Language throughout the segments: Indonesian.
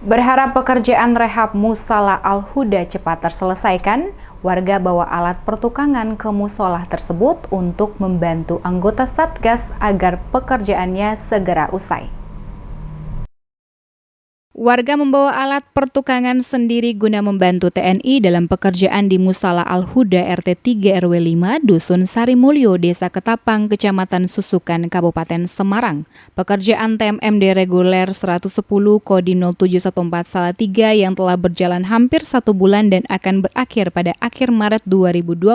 Berharap pekerjaan rehab Musala Al-Huda cepat terselesaikan, warga bawa alat pertukangan ke musola tersebut untuk membantu anggota Satgas agar pekerjaannya segera usai. Warga membawa alat pertukangan sendiri guna membantu TNI dalam pekerjaan di Musala Al-Huda RT 3 RW 5 Dusun Sarimulyo, Desa Ketapang, Kecamatan Susukan, Kabupaten Semarang. Pekerjaan TMMD reguler 110 Kodim 0714 Salatiga yang telah berjalan hampir 1 bulan dan akan berakhir pada akhir Maret 2021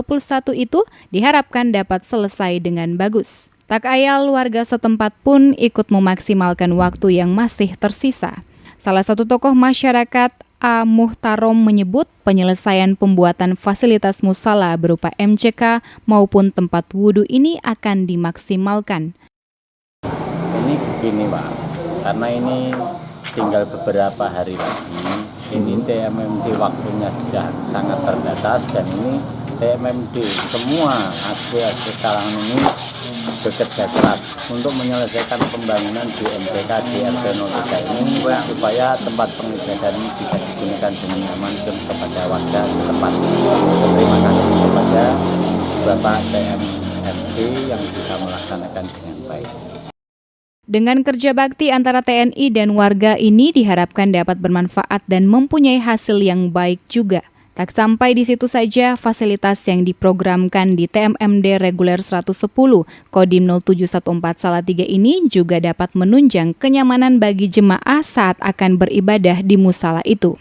itu diharapkan dapat selesai dengan bagus. Tak ayal warga setempat pun ikut memaksimalkan waktu yang masih tersisa. Salah satu tokoh masyarakat, A. Muhtarom, menyebut penyelesaian pembuatan fasilitas musala berupa MCK maupun tempat wudhu ini akan dimaksimalkan. Ini begini Pak, karena ini tinggal beberapa hari lagi, ini TMMD waktunya sudah sangat terbatas dan ini TMMD semua aspek kalangan ini bekerja keras untuk menyelesaikan pembangunan di MCK di RT 03 ini supaya tempat pengibadah ini bisa digunakan dengan nyaman kepada warga tempat. Terima kasih kepada Bapak TMMD yang bisa melaksanakan dengan baik. Dengan kerja bakti antara TNI dan warga ini diharapkan dapat bermanfaat dan mempunyai hasil yang baik juga. Tak sampai di situ saja, fasilitas yang diprogramkan di TMMD reguler 110 Kodim 0714 Salatiga ini juga dapat menunjang kenyamanan bagi jemaah saat akan beribadah di musala itu.